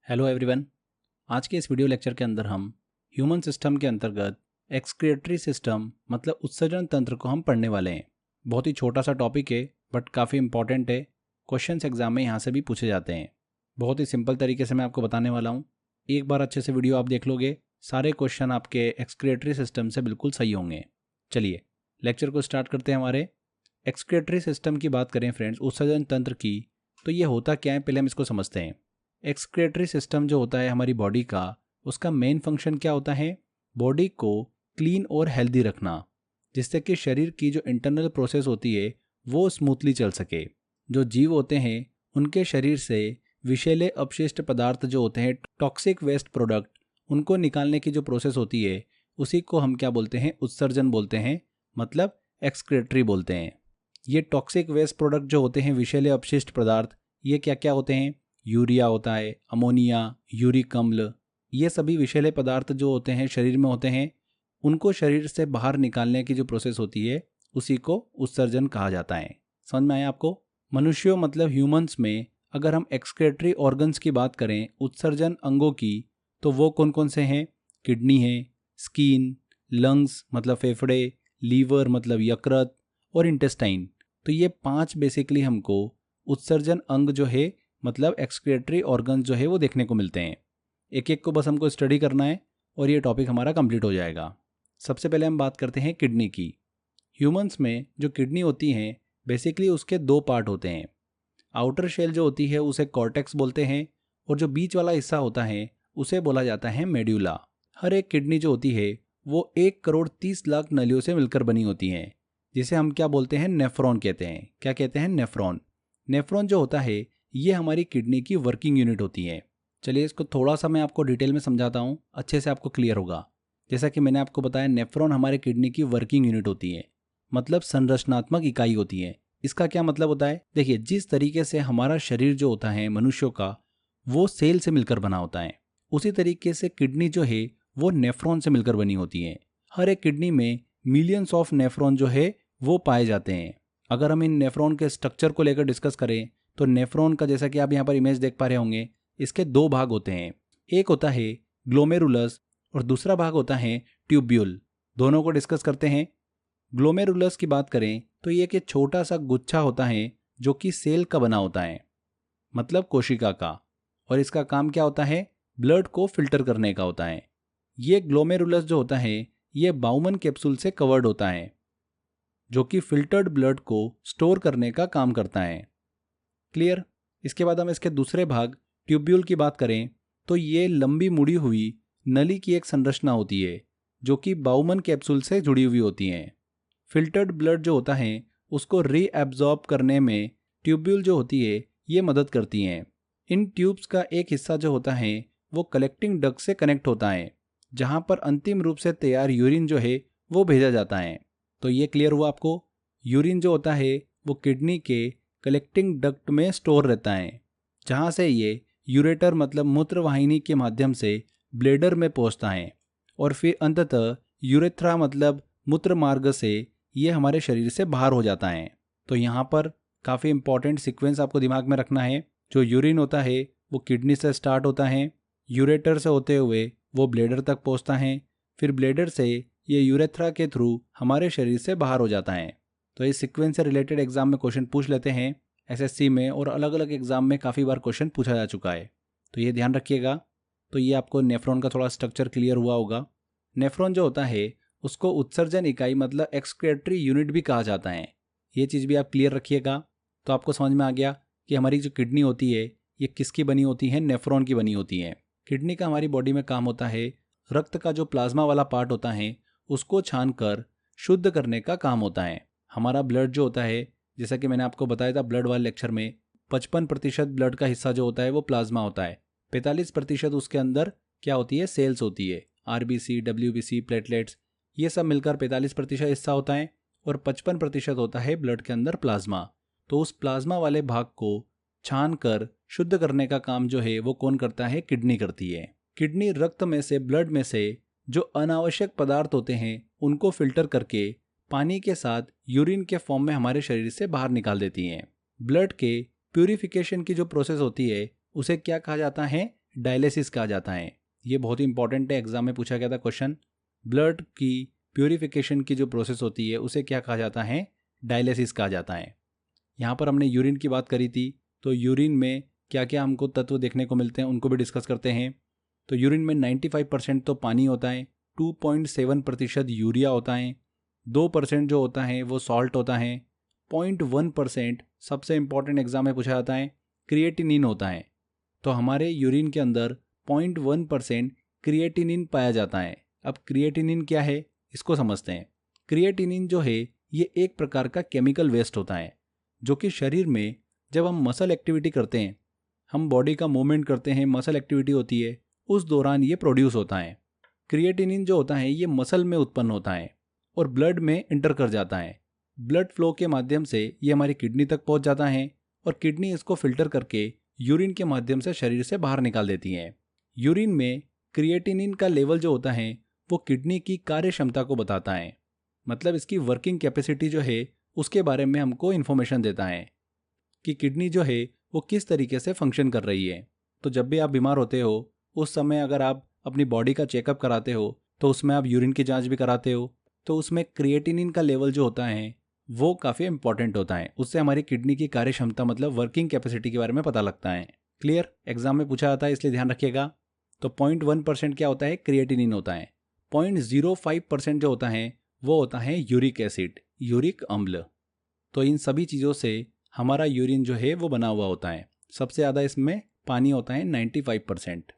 Hello everyone. आज के इस वीडियो लेक्चर के अंदर हम ह्यूमन सिस्टम के अंतर्गत एक्सक्रीटरी सिस्टम मतलब उत्सर्जन तंत्र को हम पढ़ने वाले हैं। बहुत ही छोटा सा टॉपिक है बट काफ़ी इंपॉर्टेंट है। क्वेश्चंस एग्जाम में यहाँ से भी पूछे जाते हैं। बहुत ही सिंपल तरीके से मैं आपको बताने वाला हूँ। एक बार अच्छे से वीडियो आप देख लोगे, सारे क्वेश्चन आपके एक्सक्रीटरी सिस्टम से बिल्कुल सही होंगे। चलिए लेक्चर को स्टार्ट करते हैं। हमारे एक्सक्रीटरी सिस्टम की बात करें फ्रेंड्स, उत्सर्जन तंत्र की, तो ये होता क्या है पहले हम इसको समझते हैं। एक्सक्रीटरी सिस्टम जो होता है हमारी बॉडी का, उसका मेन फंक्शन क्या होता है? बॉडी को क्लीन और हेल्दी रखना, जिससे कि शरीर की जो इंटरनल प्रोसेस होती है वो स्मूथली चल सके। जो जीव होते हैं उनके शरीर से विषैले अपशिष्ट पदार्थ जो होते हैं, टॉक्सिक वेस्ट प्रोडक्ट, उनको निकालने की जो प्रोसेस होती है उसी को हम क्या बोलते हैं? उत्सर्जन बोलते हैं, मतलब एक्सक्रीटरी बोलते हैं। ये टॉक्सिक वेस्ट प्रोडक्ट जो होते हैं, विषैले अपशिष्ट पदार्थ, ये क्या क्या होते हैं? यूरिया होता है, अमोनिया, यूरिक अम्ल, ये सभी विषैले पदार्थ जो होते हैं शरीर में होते हैं, उनको शरीर से बाहर निकालने की जो प्रोसेस होती है उसी को उत्सर्जन कहा जाता है। समझ में आया आपको? मनुष्यों मतलब ह्यूमंस में अगर हम एक्सक्रीटरी ऑर्गन्स की बात करें, उत्सर्जन अंगों की, तो वो कौन कौन से हैं? किडनी है, स्किन, लंग्स मतलब फेफड़े, लीवर मतलब यकृत, और इंटेस्टाइन। तो ये 5 बेसिकली हमको उत्सर्जन अंग जो है मतलब एक्सक्रीटरी ऑर्गन जो है वो देखने को मिलते हैं। एक एक को बस हमको स्टडी करना है और ये टॉपिक हमारा कंप्लीट हो जाएगा। सबसे पहले हम बात करते हैं किडनी की। ह्यूमंस में जो किडनी होती हैं बेसिकली उसके 2 पार्ट होते हैं। आउटर शेल जो होती है उसे कॉर्टेक्स बोलते हैं, और जो बीच वाला हिस्सा होता है उसे बोला जाता है मेड्यूला। हर एक किडनी जो होती है वो 1,30,00,000 नलियों से मिलकर बनी होती हैं, जिसे हम क्या बोलते हैं? नेफ्रॉन कहते हैं। क्या कहते हैं? नेफ्रॉन। नेफ्रॉन जो होता है ये हमारी किडनी की वर्किंग यूनिट होती है। चलिए इसको थोड़ा सा मैं आपको डिटेल में समझाता हूँ, अच्छे से आपको क्लियर होगा। जैसा कि मैंने आपको बताया, नेफ्रॉन हमारे किडनी की वर्किंग यूनिट होती है, मतलब संरचनात्मक इकाई होती है। इसका क्या मतलब होता है? देखिए, जिस तरीके से हमारा शरीर जो होता है मनुष्यों का, वो सेल से मिलकर बना होता है, उसी तरीके से किडनी जो है वो नेफ्रॉन से मिलकर बनी होती है। हर एक किडनी में मिलियंस ऑफ नेफ्रॉन जो है वो पाए जाते हैं। अगर हम इन नेफ्रॉन के स्ट्रक्चर को लेकर डिस्कस करें तो नेफ्रॉन का, जैसा कि आप यहाँ पर इमेज देख पा रहे होंगे, इसके 2 भाग होते हैं। एक होता है ग्लोमेरुलस और दूसरा भाग होता है ट्यूब्यूल। दोनों को डिस्कस करते हैं। ग्लोमेरुलस की बात करें तो ये एक छोटा सा गुच्छा होता है जो कि सेल का बना होता है, मतलब कोशिका का, और इसका काम क्या होता है? ब्लड को फिल्टर करने का होता है। ये ग्लोमेरुलस जो होता है ये बाउमन कैप्सूल से कवर्ड होता है, जो कि फिल्टर्ड ब्लड को स्टोर करने का काम करता है। क्लियर? इसके बाद हम इसके दूसरे भाग ट्यूब्यूल की बात करें तो ये लंबी मुड़ी हुई नली की एक संरचना होती है जो कि बाउमन कैप्सूल से जुड़ी हुई होती है। फिल्टर्ड ब्लड जो होता है उसको रीएब्जॉर्ब करने में ट्यूब्यूल जो होती है ये मदद करती हैं। इन ट्यूब्स का एक हिस्सा जो होता है वो कलेक्टिंग डक्ट से कनेक्ट होता है, जहां पर अंतिम रूप से तैयार यूरिन जो है वो भेजा जाता है। तो ये क्लियर हुआ आपको? यूरिन जो होता है वो किडनी के कलेक्टिंग डक्ट में स्टोर रहता है, जहाँ से ये यूरेटर मतलब मूत्रवाहिनी के माध्यम से ब्लेडर में पहुँचता है, और फिर अंततः यूरेथ्रा मतलब मूत्र मार्ग से ये हमारे शरीर से बाहर हो जाता है। तो यहाँ पर काफ़ी इंपॉर्टेंट सीक्वेंस आपको दिमाग में रखना है। जो यूरिन होता है वो किडनी से स्टार्ट होता है, यूरेटर से होते हुए वो ब्लेडर तक पहुँचता है, फिर ब्लेडर से ये यूरेथ्रा के थ्रू हमारे शरीर से बाहर हो जाता है। तो इस सीक्वेंस से रिलेटेड एग्जाम में क्वेश्चन पूछ लेते हैं एसएससी में, और अलग अलग एग्जाम में काफ़ी बार क्वेश्चन पूछा जा चुका है, तो ये ध्यान रखिएगा। तो ये आपको नेफ्रॉन का थोड़ा स्ट्रक्चर क्लियर हुआ होगा। नेफ्रॉन जो होता है उसको उत्सर्जन इकाई मतलब एक्सक्रीटरी यूनिट भी कहा जाता है। ये चीज़ भी आप क्लियर रखिएगा। तो आपको समझ में आ गया कि हमारी जो किडनी होती है ये किसकी बनी होती है? नेफ्रॉन की बनी होती है। किडनी का हमारी बॉडी में काम होता है रक्त का जो प्लाज्मा वाला पार्ट होता है उसको छानकर शुद्ध करने का काम होता है। हमारा ब्लड जो होता है, जैसा कि मैंने आपको बताया था ब्लड वाले लेक्चर में, 55% ब्लड का हिस्सा जो होता है वो प्लाज्मा होता है। 45% उसके अंदर क्या होती है? सेल्स होती है, आरबीसी, डब्ल्यूबीसी, प्लेटलेट्स, ये सब मिलकर 45% हिस्सा होता है, और 55% होता है ब्लड के अंदर प्लाज्मा। तो उस प्लाज्मा वाले भाग को छान कर शुद्ध करने का काम जो है वो कौन करता है? किडनी करती है। किडनी रक्त में से, ब्लड में से जो अनावश्यक पदार्थ होते हैं उनको फिल्टर करके पानी के साथ यूरिन के फॉर्म में हमारे शरीर से बाहर निकाल देती हैं। ब्लड के प्यूरिफिकेशन की जो प्रोसेस होती है उसे क्या कहा जाता है? डायलिसिस कहा जाता है। ये बहुत ही इंपॉर्टेंट है, एग्जाम में पूछा गया था क्वेश्चन। ब्लड की प्यूरिफिकेशन की जो प्रोसेस होती है उसे क्या कहा जाता है? डायलिसिस कहा जाता है। यहाँ पर हमने यूरिन की बात करी थी, तो यूरिन में क्या क्या हमको तत्व देखने को मिलते हैं उनको भी डिस्कस करते हैं। तो यूरिन में 95% तो पानी होता है, 2.7% यूरिया होता है, 2% जो होता है वो सॉल्ट होता है, 0.1% सबसे इंपॉर्टेंट एग्जाम में पूछा जाता है क्रिएटिनिन होता है। तो हमारे यूरिन के अंदर 0.1% क्रिएटिनिन पाया जाता है। अब क्रिएटिनिन क्या है इसको समझते हैं। क्रिएटिनिन जो है ये एक प्रकार का केमिकल वेस्ट होता है, जो कि शरीर में जब हम मसल एक्टिविटी करते हैं, हम बॉडी का मूवमेंट करते हैं, मसल एक्टिविटी होती है, उस दौरान ये प्रोड्यूस होता है। क्रिएटिनिन जो होता है ये मसल में उत्पन्न होता है और ब्लड में इंटर कर जाता है। ब्लड फ्लो के माध्यम से ये हमारी किडनी तक पहुंच जाता है और किडनी इसको फिल्टर करके यूरिन के माध्यम से शरीर से बाहर निकाल देती है। यूरिन में क्रिएटिनिन का लेवल जो होता है वो किडनी की कार्य क्षमता को बताता है, मतलब इसकी वर्किंग कैपेसिटी जो है उसके बारे में हमको इन्फॉर्मेशन देता है कि किडनी जो है वो किस तरीके से फंक्शन कर रही है। तो जब भी आप बीमार होते हो उस समय अगर आप अपनी बॉडी का चेकअप कराते हो तो उसमें आप यूरिन की जांच भी कराते हो, तो उसमें क्रिएटिनिन का लेवल जो होता है वो काफ़ी इंपॉर्टेंट होता है। उससे हमारी किडनी की कार्य क्षमता मतलब वर्किंग कैपेसिटी के बारे में पता लगता है। क्लियर? एग्जाम में पूछा जाता है इसलिए ध्यान रखिएगा। तो 0.1% क्या होता है? क्रिएटिनिन होता है। 0.05% जो होता है वो होता है यूरिक एसिड, यूरिक अम्ल। तो इन सभी चीज़ों से हमारा यूरिन जो है वो बना हुआ होता है। सबसे ज़्यादा इसमें पानी होता है 95%।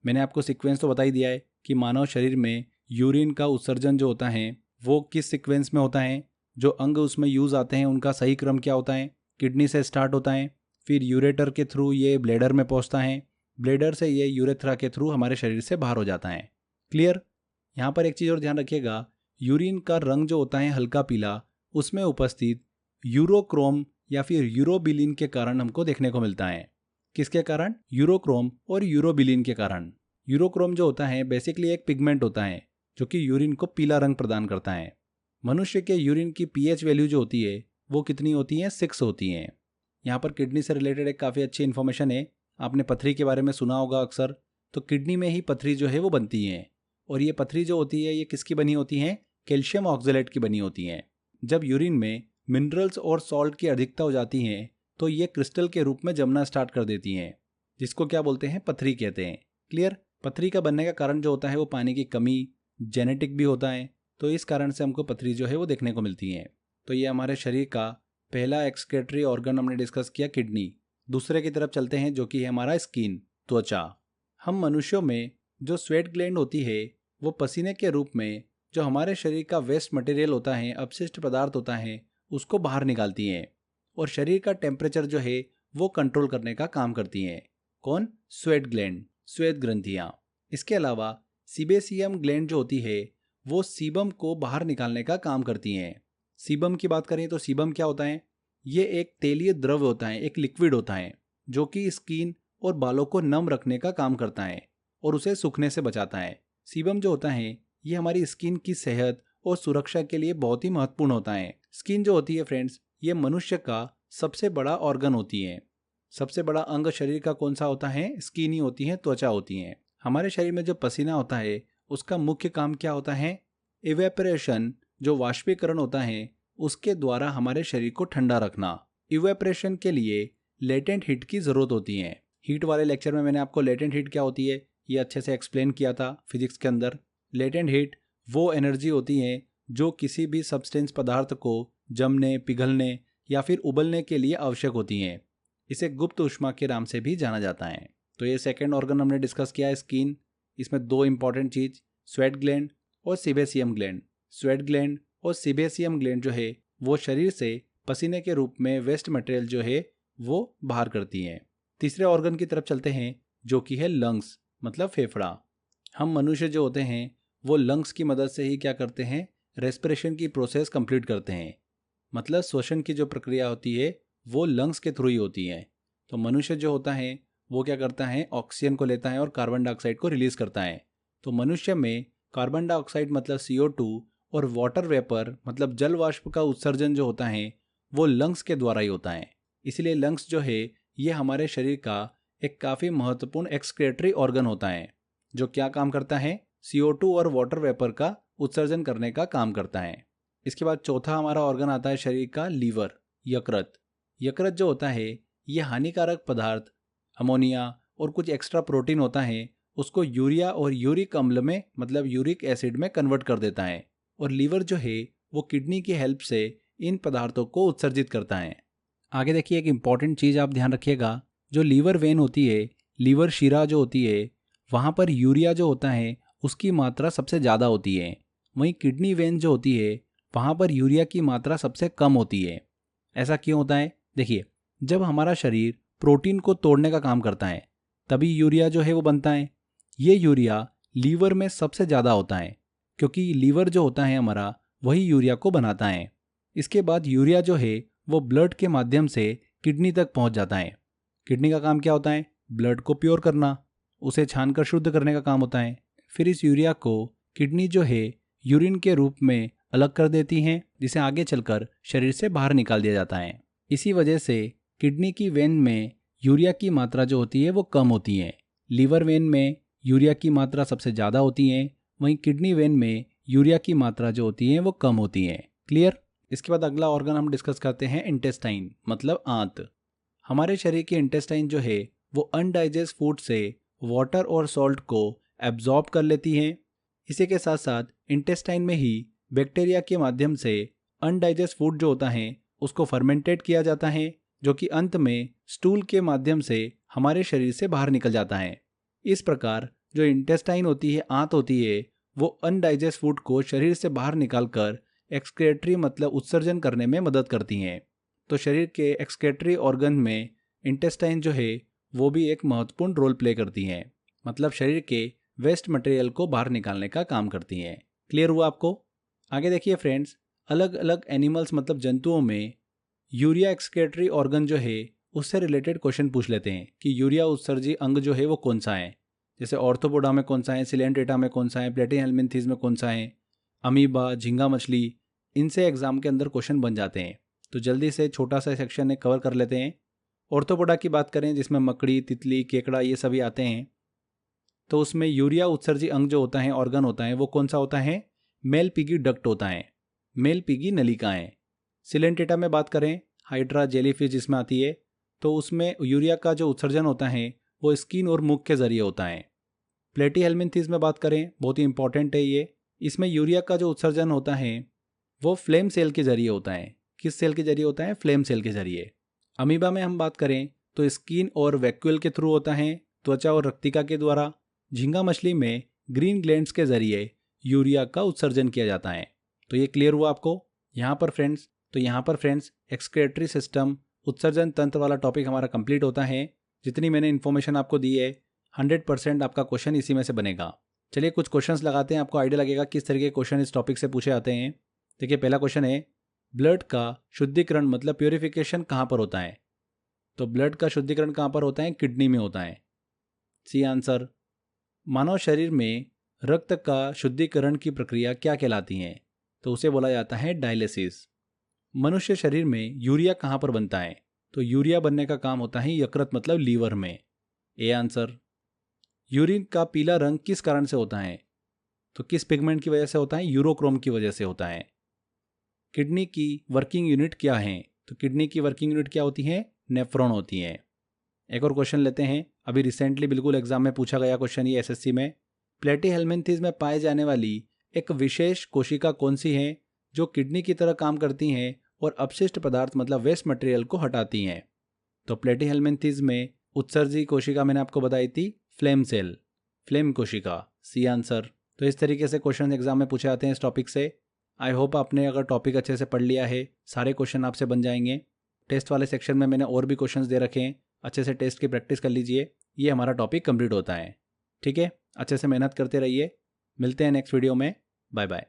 मैंने आपको सीक्वेंस तो बता ही दिया है कि मानव शरीर में यूरिन का उत्सर्जन जो होता है वो किस सीक्वेंस में होता है, जो अंग उसमें यूज़ आते हैं उनका सही क्रम क्या होता है। किडनी से स्टार्ट होता है, फिर यूरेटर के थ्रू ये ब्लेडर में पहुंचता है, ब्लेडर से ये यूरेथ्रा के थ्रू हमारे शरीर से बाहर हो जाता है। क्लियर? यहाँ पर एक चीज़ और ध्यान रखिएगा, यूरिन का रंग जो होता है हल्का पीला, उसमें उपस्थित यूरोक्रोम या फिर यूरोबिलिन के कारण हमको देखने को मिलता है। किसके कारण? यूरोक्रोम और यूरोबिलिन के कारण। यूरोक्रोम जो होता है बेसिकली एक पिगमेंट होता है जो कि यूरिन को पीला रंग प्रदान करता है। मनुष्य के यूरिन की पीएच वैल्यू जो होती है वो कितनी होती है? 6 होती हैं। यहाँ पर किडनी से रिलेटेड एक काफ़ी अच्छी इन्फॉर्मेशन है। आपने पथरी के बारे में सुना होगा अक्सर, तो किडनी में ही पथरी जो है वो बनती है। और ये पथरी जो होती है ये किसकी बनी होती है? कैल्शियम ऑक्जेलेट की बनी होती है। जब यूरिन में मिनरल्स और सॉल्ट की अधिकता हो जाती है तो ये क्रिस्टल के रूप में जमना स्टार्ट कर देती हैं, जिसको क्या बोलते हैं? पथरी कहते हैं। क्लियर? पथरी का बनने का कारण जो होता है वो पानी की कमी, जेनेटिक भी होता है, तो इस कारण से हमको पथरी जो है वो देखने को मिलती है। तो ये हमारे शरीर का पहला एक्सक्रीटरी ऑर्गन हमने डिस्कस किया, किडनी। दूसरे की तरफ चलते हैं जो कि है हमारा स्किन, त्वचा। हम मनुष्यों में जो स्वेट ग्लैंड होती है वो पसीने के रूप में जो हमारे शरीर का वेस्ट मटेरियल होता है, अपशिष्ट पदार्थ होता है, उसको बाहर निकालती हैं और शरीर का टेम्परेचर जो है वो कंट्रोल करने का काम करती हैं। कौन? स्वेट ग्लैंड, श्वेत ग्रंथियाँ। इसके अलावा सीबेसियम ग्लैंड जो होती है वो सीबम को बाहर निकालने का काम करती हैं। सीबम की बात करें तो सीबम क्या होता है? ये एक तेलीय द्रव होता है, एक लिक्विड होता है जो कि स्किन और बालों को नम रखने का काम करता है और उसे सूखने से बचाता है। सीबम जो होता है ये हमारी स्किन की सेहत और सुरक्षा के लिए बहुत ही महत्वपूर्ण होता है। स्किन जो होती है फ्रेंड्स, ये मनुष्य का सबसे बड़ा ऑर्गन होती है। सबसे बड़ा अंग शरीर का कौन सा होता है? स्किन ही होती है, त्वचा होती है। हमारे शरीर में जो पसीना होता है उसका मुख्य काम क्या होता है? इवेपोरेशन, जो वाष्पीकरण होता है उसके द्वारा हमारे शरीर को ठंडा रखना। इवेपोरेशन के लिए लेटेंट हीट की जरूरत होती है। हीट वाले लेक्चर में मैंने आपको लेटेंट हीट क्या होती है ये अच्छे से एक्सप्लेन किया था फिजिक्स के अंदर। लेटेंट हीट वो एनर्जी होती है जो किसी भी सब्सटेंस पदार्थ को जमने, पिघलने या फिर उबलने के लिए आवश्यक होती हैं। इसे गुप्त ऊष्मा के नाम से भी जाना जाता है। तो ये सेकंड ऑर्गन हमने डिस्कस किया है, स्किन। इसमें दो इंपॉर्टेंट चीज, स्वेट ग्लैंड और सीबेसियम ग्लैंड। स्वेट ग्लैंड और सीबेसियम ग्लैंड जो है वो शरीर से पसीने के रूप में वेस्ट मटेरियल जो है वो बाहर करती हैं। तीसरे ऑर्गन की तरफ चलते हैं जो कि है लंग्स, मतलब फेफड़ा। हम मनुष्य जो होते हैं वो लंग्स की मदद से ही क्या करते हैं? रेस्पिरेशन की प्रोसेस कंप्लीट करते हैं। मतलब श्वसन की जो प्रक्रिया होती है वो लंग्स के थ्रू ही होती है। तो मनुष्य जो होता है वो क्या करता है? ऑक्सीजन को लेता है और कार्बन डाइऑक्साइड को रिलीज करता है। तो मनुष्य में कार्बन डाइऑक्साइड मतलब CO2 और वाटर वेपर मतलब जल वाष्प का उत्सर्जन जो होता है वो लंग्स के द्वारा ही होता है। इसलिए लंग्स जो है ये हमारे शरीर का एक काफ़ी महत्वपूर्ण एक्सक्रीटरी ऑर्गन होता है जो क्या काम करता है, CO2 और वाटर वेपर का उत्सर्जन करने का काम करता है। इसके बाद चौथा हमारा ऑर्गन आता है शरीर का, लीवर, यकृत। यकृत जो होता है ये हानिकारक पदार्थ अमोनिया और कुछ एक्स्ट्रा प्रोटीन होता है उसको यूरिया और यूरिक अम्ल में मतलब यूरिक एसिड में कन्वर्ट कर देता है, और लीवर जो है वो किडनी की हेल्प से इन पदार्थों को उत्सर्जित करता है। आगे देखिए, एक इम्पॉर्टेंट चीज़ आप ध्यान रखिएगा, जो लीवर वेन होती है, लीवर शिरा जो होती है, वहाँ पर यूरिया जो होता है उसकी मात्रा सबसे ज़्यादा होती है। वहीं किडनी वेन जो होती है वहाँ पर यूरिया की मात्रा सबसे कम होती है। ऐसा क्यों होता है? देखिए, जब हमारा शरीर प्रोटीन को तोड़ने का काम करता है तभी यूरिया जो है वो बनता है। ये यूरिया लीवर में सबसे ज़्यादा होता है क्योंकि लीवर जो होता है हमारा वही यूरिया को बनाता है। इसके बाद यूरिया जो है वो ब्लड के माध्यम से किडनी तक पहुंच जाता है। किडनी का काम क्या होता है? ब्लड को प्योर करना, उसे छानकर शुद्ध करने का काम होता है। फिर इस यूरिया को किडनी जो है यूरिन के रूप में अलग कर देती हैं, जिसे आगे चलकर शरीर से बाहर निकाल दिया जाता है। इसी वजह से किडनी की वेन में यूरिया की मात्रा जो होती है वो कम होती है। लीवर वेन में यूरिया की मात्रा सबसे ज़्यादा होती है, वहीं किडनी वेन में यूरिया की मात्रा जो होती है वो कम होती है। क्लियर? इसके बाद अगला ऑर्गन हम डिस्कस करते हैं इंटेस्टाइन, मतलब आंत। हमारे शरीर के इंटेस्टाइन जो है वो अनडाइजेस्ट फूड से वाटर और सॉल्ट को एब्जॉर्ब कर लेती हैं। इसी के साथ साथ इंटेस्टाइन में ही बैक्टीरिया के माध्यम से अनडाइजेस्ट फूड जो होता है उसको फर्मेंटेट किया जाता है, जो कि अंत में स्टूल के माध्यम से हमारे शरीर से बाहर निकल जाता है। इस प्रकार जो इंटेस्टाइन होती है, आंत होती है, वो अनडाइजेस्ट फूड को शरीर से बाहर निकालकर एक्सक्रीटरी मतलब उत्सर्जन करने में मदद करती हैं। तो शरीर के एक्सक्रीटरी ऑर्गन में इंटेस्टाइन जो है वो भी एक महत्वपूर्ण रोल प्ले करती हैं, मतलब शरीर के वेस्ट मटेरियल को बाहर निकालने का काम करती हैं। क्लियर हुआ आपको? आगे देखिए फ्रेंड्स, अलग अलग एनिमल्स मतलब जंतुओं में यूरिया एक्सक्रीटरी ऑर्गन जो है उससे रिलेटेड क्वेश्चन पूछ लेते हैं कि यूरिया उत्सर्जी अंग जो है वो कौन सा है। जैसे ऑर्थोपोडा में कौन सा है, सिलेंट्रेटा में कौन सा है, प्लेटीहेल्मिन्थेस में कौन सा है, अमीबा, झींगा मछली, इनसे एग्जाम के अंदर क्वेश्चन बन जाते हैं। तो जल्दी से छोटा सा सेक्शन कवर कर लेते हैं। ऑर्थोपोडा की बात करें जिसमें मकड़ी, तितली, केकड़ा ये सभी आते हैं, तो उसमें यूरिया उत्सर्जी अंग जो होता है, ऑर्गन होता है, वो कौन सा होता है? मेल पिगी डक्ट होता है, मेल पिगी नलिकाएं। सिलेंट्रेटा में बात करें, हाइड्रा, जेलीफिश जिसमें आती है, तो उसमें यूरिया का जो उत्सर्जन होता है वो स्किन और मुख के जरिए होता है। प्लेटीहेल्मिन्थेस में बात करें, बहुत ही इंपॉर्टेंट है ये, इसमें यूरिया का जो उत्सर्जन होता है वो फ्लेम सेल के जरिए होता है। किस सेल के जरिए होता है? फ्लेम सेल के जरिए। अमीबा में हम बात करें तो स्किन और वैक्यूल के थ्रू होता है, त्वचा और रक्तिका के द्वारा। झींगा मछली में ग्रीन ग्लैंड्स के जरिए यूरिया का उत्सर्जन किया जाता है। तो ये क्लियर हुआ आपको? यहाँ पर फ्रेंड्स एक्सक्रीटरी सिस्टम, उत्सर्जन तंत्र वाला टॉपिक हमारा कंप्लीट होता है। जितनी मैंने इन्फॉर्मेशन आपको दी है 100% आपका क्वेश्चन इसी में से बनेगा। चलिए कुछ क्वेश्चंस लगाते हैं, आपको आइडिया लगेगा किस तरीके के क्वेश्चन इस टॉपिक से पूछे आते हैं। देखिए पहला क्वेश्चन है, ब्लड का शुद्धिकरण मतलब प्योरिफिकेशन कहाँ पर होता है? तो ब्लड का शुद्धिकरण कहाँ पर होता है? किडनी में होता है। C answer. मानव शरीर में रक्त का शुद्धिकरण की प्रक्रिया क्या कहलाती है? तो उसे बोला जाता है डायलिसिस। मनुष्य शरीर में यूरिया कहाँ पर बनता है? तो यूरिया बनने का काम होता है यकृत मतलब लीवर में। A answer. यूरिन का पीला रंग किस कारण से होता है? तो किस पिगमेंट की वजह से होता है? यूरोक्रोम की वजह से होता है। किडनी की वर्किंग यूनिट क्या है? तो किडनी की वर्किंग यूनिट क्या होती है? नेफ्रॉन होती है। एक और क्वेश्चन लेते हैं, अभी रिसेंटली बिल्कुल एग्जाम में पूछा गया क्वेश्चन ये एसएससी में। प्लेटीहेल्मिन्थेस में पाए जाने वाली एक विशेष कोशिका कौन सी है जो किडनी की तरह काम करती हैं और अपशिष्ट पदार्थ मतलब वेस्ट मटेरियल को हटाती हैं? तो प्लेटीहेल्मिन्थेस में उत्सर्जी कोशिका मैंने आपको बताई थी, फ्लेम सेल, फ्लेम कोशिका। C answer. तो इस तरीके से क्वेश्चन एग्जाम में पूछे आते हैं इस टॉपिक से। आई होप आपने अगर टॉपिक अच्छे से पढ़ लिया है, सारे क्वेश्चन आपसे बन जाएंगे। टेस्ट वाले सेक्शन में मैंने और भी क्वेश्चंस दे रखे हैं, अच्छे से टेस्ट की प्रैक्टिस कर लीजिए। ये हमारा टॉपिक कंप्लीट होता है। ठीक है, अच्छे से मेहनत करते रहिए। मिलते हैं नेक्स्ट वीडियो में। Bye bye.